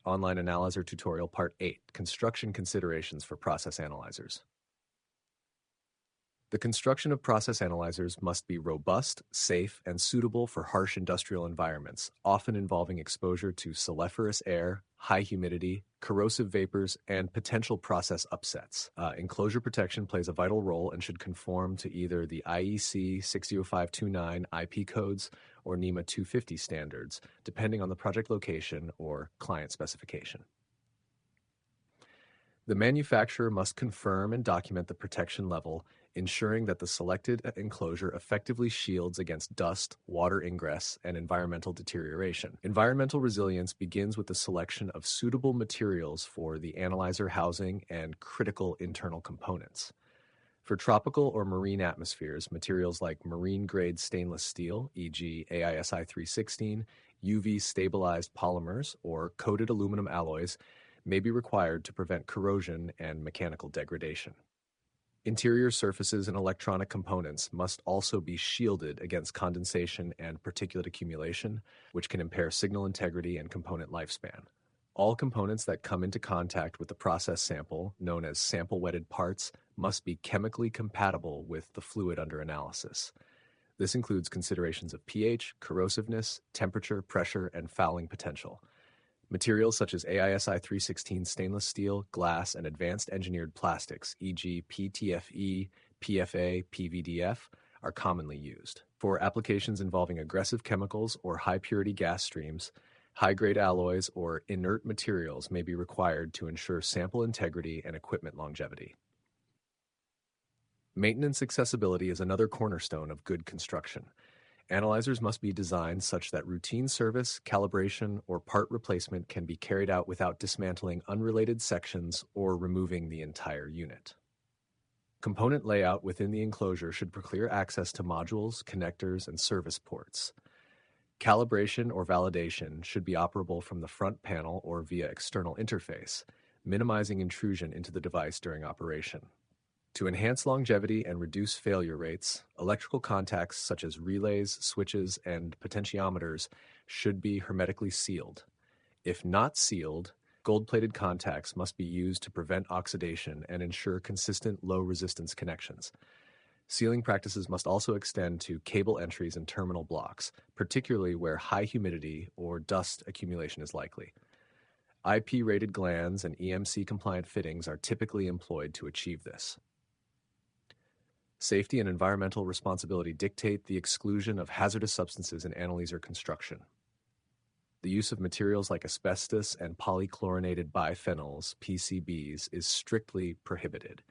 Online Analyzer Tutorial Part 8, Construction Considerations for Process Analyzers. The construction of process analyzers must be robust, safe, and suitable for harsh industrial environments, often involving exposure to sulfurous air, high humidity, corrosive vapors, and potential process upsets. Enclosure protection plays a vital role and should conform to either the IEC 60529 IP codes or NEMA 250 standards, depending on the project location or client specification. The manufacturer must confirm and document the protection level, ensuring that the selected enclosure effectively shields against dust, water ingress, and environmental deterioration. Environmental resilience begins with the selection of suitable materials for the analyzer housing and critical internal components. For tropical or marine atmospheres, materials like marine-grade stainless steel, e.g. AISI 316, UV-stabilized polymers, or coated aluminum alloys may be required to prevent corrosion and mechanical degradation. Interior surfaces and electronic components must also be shielded against condensation and particulate accumulation, which can impair signal integrity and component lifespan. All components that come into contact with the process sample, known as sample-wetted parts, must be chemically compatible with the fluid under analysis. This includes considerations of pH, corrosiveness, temperature, pressure, and fouling potential. Materials such as AISI 316 stainless steel, glass, and advanced engineered plastics, e.g. PTFE PFA PVDF, are commonly used. For applications involving aggressive chemicals or high-purity gas streams, high-grade alloys or inert materials may be required to ensure sample integrity and equipment longevity. Maintenance accessibility is another cornerstone of good construction. Analyzers must be designed such that routine service, calibration, or part replacement can be carried out without dismantling unrelated sections or removing the entire unit. Component layout within the enclosure should preclude access to modules, connectors, and service ports. Calibration or validation should be operable from the front panel or via external interface, minimizing intrusion into the device during operation. To enhance longevity and reduce failure rates, electrical contacts such as relays, switches, and potentiometers should be hermetically sealed. If not sealed, gold-plated contacts must be used to prevent oxidation and ensure consistent low-resistance connections. Sealing practices must also extend to cable entries and terminal blocks, particularly where high humidity or dust accumulation is likely. IP-rated glands and EMC-compliant fittings are typically employed to achieve this. Safety and environmental responsibility dictate the exclusion of hazardous substances in analyzer construction. The use of materials like asbestos and polychlorinated biphenyls, PCBs, is strictly prohibited.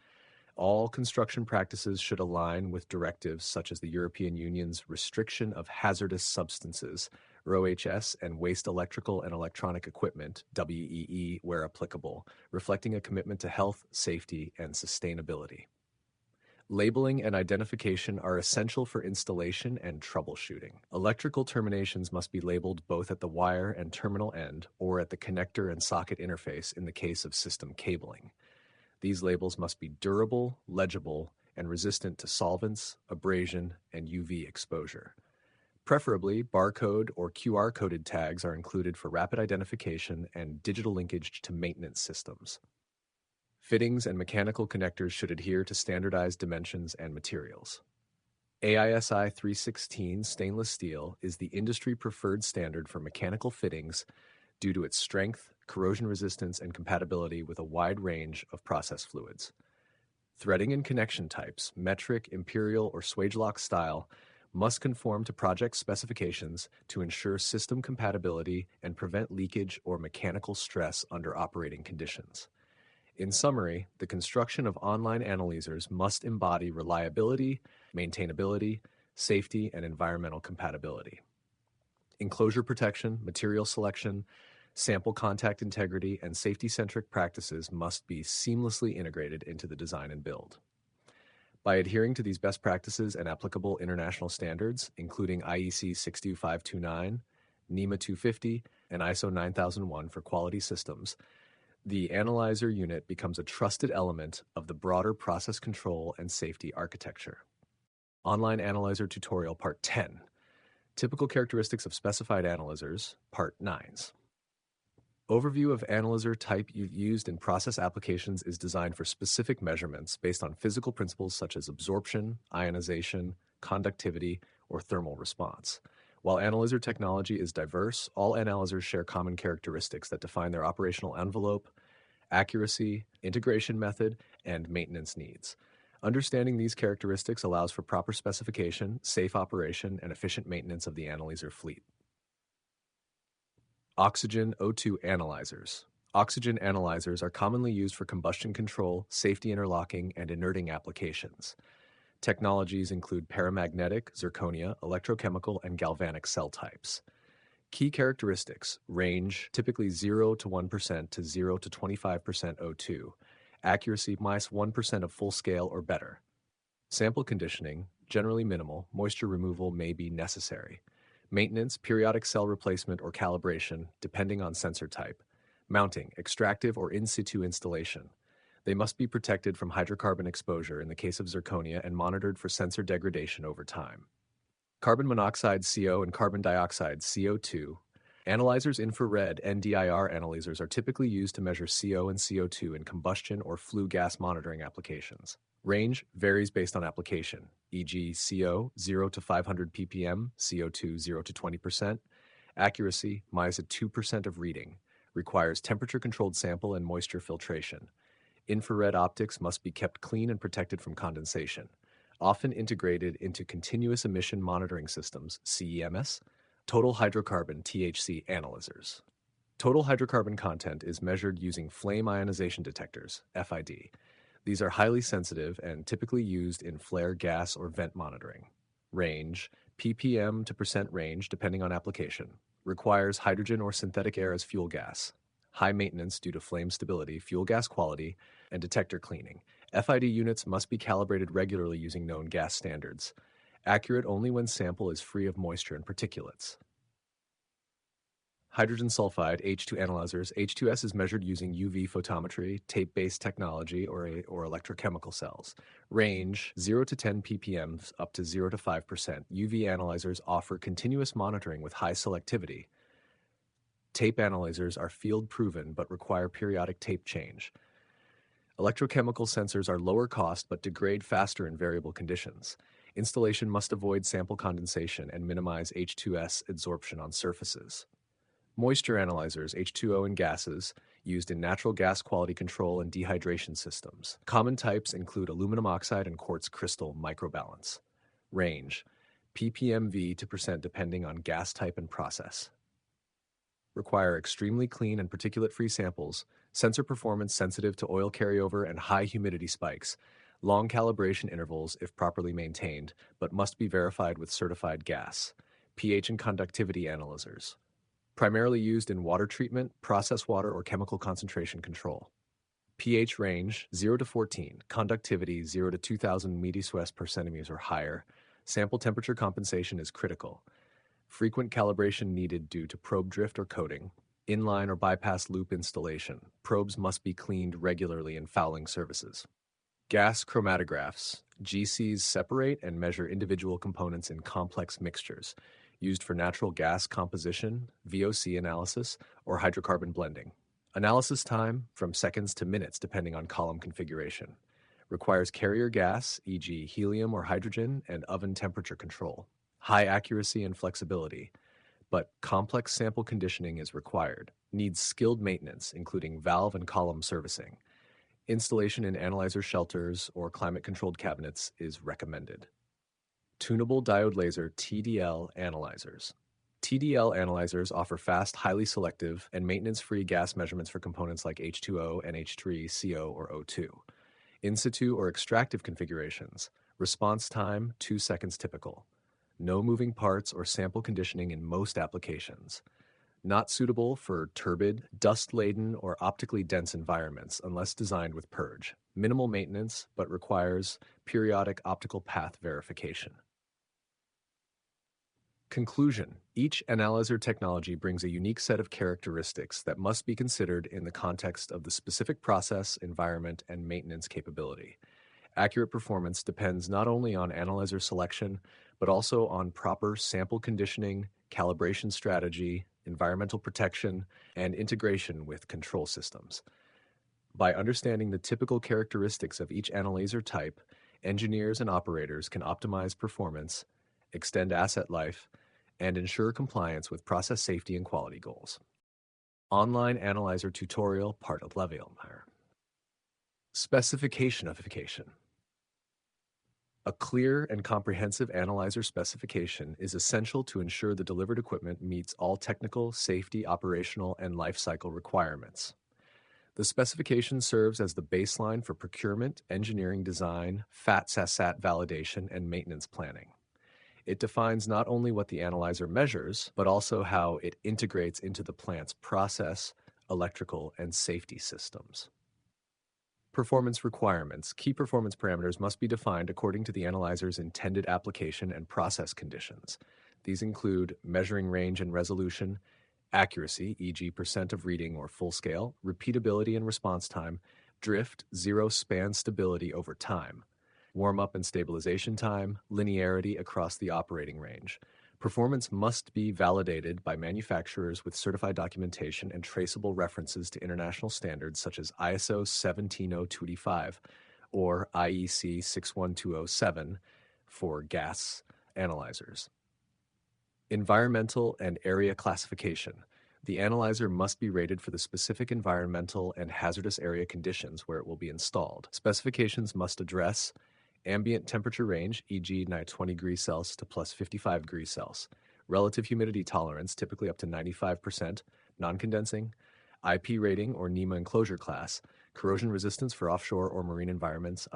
All construction practices should align with directives such as the European Union's Restriction of Hazardous Substances, RoHS, and Waste Electrical and Electronic Equipment, WEE, where applicable, reflecting a commitment to health, safety, and sustainability. Labeling and identification are essential for installation and troubleshooting. Electrical terminations must be labeled both at the wire and terminal end or at the connector and socket interface in the case of system cabling. These labels must be durable, legible, and resistant to solvents, abrasion, and UV exposure. Preferably, barcode or QR-coded tags are included for rapid identification and digital linkage to maintenance systems. Fittings and mechanical connectors should adhere to standardized dimensions and materials. AISI 316 stainless steel is the industry-preferred standard for mechanical fittings due to its strength, corrosion resistance, and compatibility with a wide range of process fluids. Threading and connection types, metric, imperial, or swage lock style, must conform to project specifications to ensure system compatibility and prevent leakage or mechanical stress under operating conditions. In summary, the construction of online analyzers must embody reliability, maintainability, safety, and environmental compatibility. Enclosure protection, material selection, sample contact integrity, and safety-centric practices must be seamlessly integrated into the design and build. By adhering to these best practices and applicable international standards, including IEC 62529, NEMA 250, and ISO 9001 for quality systems, the analyzer unit becomes a trusted element of the broader process control and safety architecture. Online Analyzer Tutorial Part 10. Typical characteristics of specified analyzers, Part 9s. Overview of analyzer type used in process applications is designed for specific measurements based on physical principles such as absorption, ionization, conductivity, or thermal response. While analyzer technology is diverse, all analyzers share common characteristics that define their operational envelope, accuracy, integration method, and maintenance needs. Understanding these characteristics allows for proper specification, safe operation, and efficient maintenance of the analyzer fleet. Oxygen O2 analyzers. Oxygen analyzers are commonly used for combustion control, safety interlocking, and inerting applications. Technologies include paramagnetic, zirconia, electrochemical, and galvanic cell types. Key characteristics range typically 0 to 1% to 0 to 25% O2. Accuracy -1% of full scale or better. Sample conditioning, generally minimal, moisture removal may be necessary. Maintenance, periodic cell replacement or calibration, depending on sensor type. Mounting, extractive or in situ installation. They must be protected from hydrocarbon exposure in the case of zirconia and monitored for sensor degradation over time. Carbon monoxide CO and carbon dioxide CO2. Analyzers infrared NDIR analyzers are typically used to measure CO and CO2 in combustion or flue gas monitoring applications. Range varies based on application, e.g. CO 0 to 500 ppm, CO2 0 to 20%. Accuracy -2% of reading. Requires temperature-controlled sample and moisture filtration. Infrared optics must be kept clean and protected from condensation. Often integrated into continuous emission monitoring systems, CEMS. Total hydrocarbon THC analyzers. Total hydrocarbon content is measured using flame ionization detectors, FID. These are highly sensitive and typically used in flare gas or vent monitoring. Range, ppm to percent range depending on application. Requires hydrogen or synthetic air as fuel gas. High maintenance due to flame stability, fuel gas quality, and detector cleaning. FID units must be calibrated regularly using known gas standards. Accurate only when sample is free of moisture and particulates. Hydrogen sulfide H2 analyzers. H2S is measured using UV photometry, tape-based technology, or electrochemical cells. Range 0 to 10 ppm up to 0 to 5%. UV analyzers offer continuous monitoring with high selectivity. Tape analyzers are field-proven but require periodic tape change. Electrochemical sensors are lower cost but degrade faster in variable conditions. Installation must avoid sample condensation and minimize H2S adsorption on surfaces. Moisture analyzers, H2O and gases, used in natural gas quality control and dehydration systems. Common types include aluminum oxide and quartz crystal microbalance. Range, ppmv to percent depending on gas type and process. Require extremely clean and particulate-free samples, sensor performance sensitive to oil carryover and high humidity spikes, long calibration intervals if properly maintained, but must be verified with certified gas. pH and conductivity analyzers. Primarily used in water treatment, process water, or chemical concentration control. pH range 0 to 14, conductivity 0 to 2000 millisues per centimeter or higher. Sample temperature compensation is critical. Frequent calibration needed due to probe drift or coating. Inline or bypass loop installation. Probes must be cleaned regularly in fouling services. Gas chromatographs. GCs separate and measure individual components in complex mixtures, used for natural gas composition, VOC analysis, or hydrocarbon blending. Analysis time from seconds to minutes depending on column configuration. Requires carrier gas, e.g. helium or hydrogen, and oven temperature control. High accuracy and flexibility, but complex sample conditioning is required. Needs skilled maintenance, including valve and column servicing. Installation in analyzer shelters or climate-controlled cabinets is recommended. Tunable diode laser TDL analyzers. TDL analyzers offer fast, highly selective, and maintenance-free gas measurements for components like H2O, NH3, CO, or O2. In situ or extractive configurations. Response time 2 seconds typical. No moving parts or sample conditioning in most applications. Not suitable for turbid, dust-laden, or optically dense environments unless designed with purge. Minimal maintenance, but requires periodic optical path verification. Conclusion. Each analyzer technology brings a unique set of characteristics that must be considered in the context of the specific process, environment, and maintenance capability. Accurate performance depends not only on analyzer selection, but also on proper sample conditioning, calibration strategy, environmental protection, and integration with control systems. By understanding the typical characteristics of each analyzer type, engineers and operators can optimize performance, extend asset life, and ensure compliance with process safety and quality goals. Online Analyzer Tutorial, Part 11. Specification. A clear and comprehensive analyzer specification is essential to ensure the delivered equipment meets all technical, safety, operational, and life cycle requirements. The specification serves as the baseline for procurement, engineering design, FAT/SASAT validation, and maintenance planning. It defines not only what the analyzer measures, but also how it integrates into the plant's process, electrical, and safety systems. Performance requirements. Key performance parameters must be defined according to the analyzer's intended application and process conditions. These include measuring range and resolution, accuracy, e.g. % of reading or full scale, repeatability and response time, drift, zero span stability over time, warm-up and stabilization time, linearity across the operating range. Performance must be validated by manufacturers with certified documentation and traceable references to international standards such as ISO 17025 or IEC 61207 for gas analyzers. Environmental and area classification. The analyzer must be rated for the specific environmental and hazardous area conditions where it will be installed. Specifications must address ambient temperature range, e.g. 20 degrees Celsius to plus 55 degrees Celsius, relative humidity tolerance, typically up to 95%, non-condensing, IP rating or NEMA enclosure class, corrosion resistance for offshore or marine environments,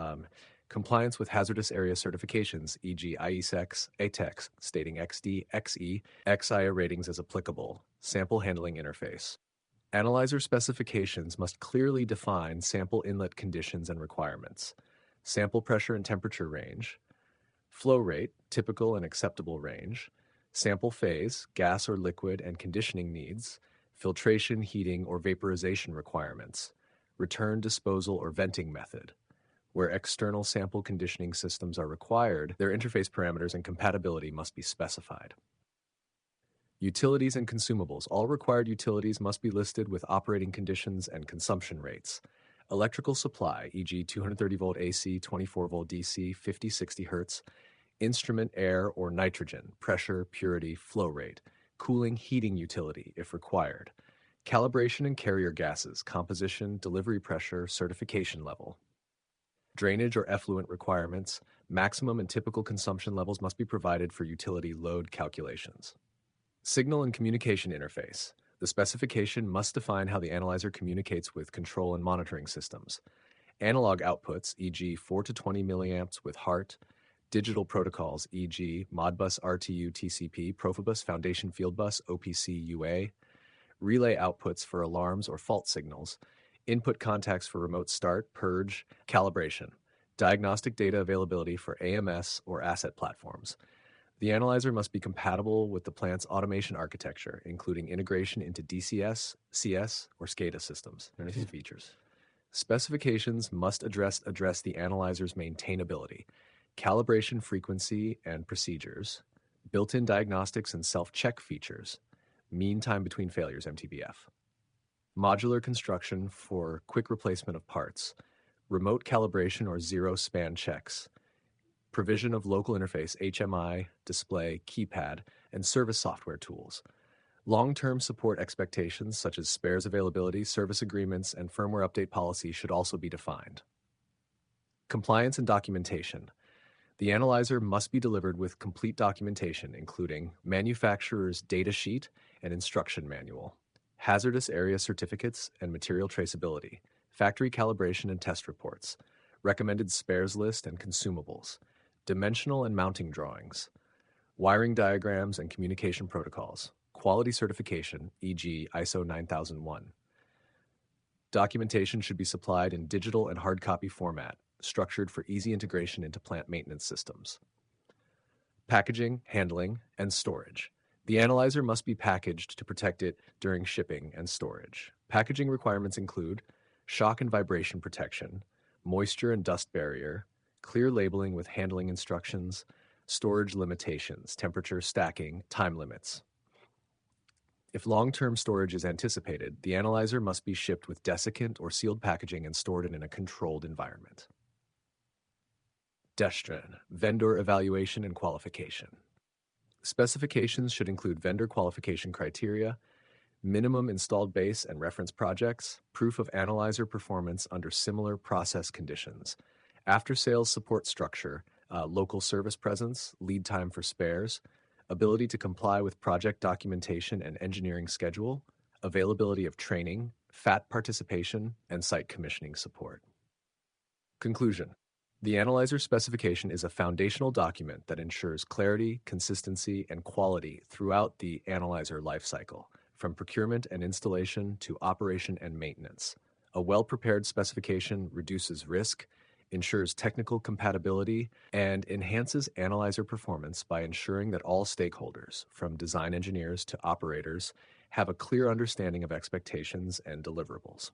compliance with hazardous area certifications, e.g. IESEX, ATEX, stating XD, XE, XIA ratings as applicable, sample handling interface. Analyzer specifications must clearly define sample inlet conditions and requirements, sample pressure and temperature range, flow rate, typical and acceptable range, sample phase, gas or liquid and conditioning needs, filtration, heating, or vaporization requirements, return, disposal, or venting method. Where external sample conditioning systems are required, their interface parameters and compatibility must be specified. Utilities and consumables. All required utilities must be listed with operating conditions and consumption rates. Electrical supply, e.g. 230 volt AC, 24 volt DC, 50-60 Hz, instrument air or nitrogen, pressure, purity, flow rate, cooling, heating utility if required, calibration and carrier gases, composition, delivery pressure, certification level. Drainage or effluent requirements, maximum and typical consumption levels must be provided for utility load calculations. Signal and communication interface. The specification must define how the analyzer communicates with control and monitoring systems. Analog outputs, e.g. 4 to 20 milliamps with HART, digital protocols, e.g. Modbus RTU TCP, Profibus Foundation Fieldbus OPC UA, relay outputs for alarms or fault signals, input contacts for remote start, purge, calibration, diagnostic data availability for AMS or asset platforms. The analyzer must be compatible with the plant's automation architecture, including integration into DCS, CS, or SCADA systems. Features. Specifications must address the analyzer's maintainability, calibration frequency and procedures, built-in diagnostics and self-check features, mean time between failures, MTBF. Modular construction for quick replacement of parts, remote calibration or zero span checks, provision of local interface, HMI, display, keypad, and service software tools. Long-term support expectations such as spares availability, service agreements, and firmware update policies should also be defined. Compliance and documentation. The analyzer must be delivered with complete documentation, including manufacturer's data sheet and instruction manual, hazardous area certificates and material traceability, factory calibration and test reports, recommended spares list and consumables, dimensional and mounting drawings, wiring diagrams and communication protocols, quality certification, e.g. ISO 9001. Documentation should be supplied in digital and hard copy format, structured for easy integration into plant maintenance systems. Packaging, handling, and storage. The analyzer must be packaged to protect it during shipping and storage. Packaging requirements include shock and vibration protection, moisture and dust barrier, clear labeling with handling instructions, storage limitations, temperature stacking, time limits. If long-term storage is anticipated, the analyzer must be shipped with desiccant or sealed packaging and stored in a controlled environment. Destrin, vendor evaluation and qualification. Specifications should include vendor qualification criteria, minimum installed base and reference projects, proof of analyzer performance under similar process conditions, after-sales support structure, local service presence, lead time for spares, ability to comply with project documentation and engineering schedule, availability of training, FAT participation, and site commissioning support. Conclusion. The analyzer specification is a foundational document that ensures clarity, consistency, and quality throughout the analyzer lifecycle, from procurement and installation to operation and maintenance. A well-prepared specification reduces risk, ensures technical compatibility, and enhances analyzer performance by ensuring that all stakeholders, from design engineers to operators, have a clear understanding of expectations and deliverables.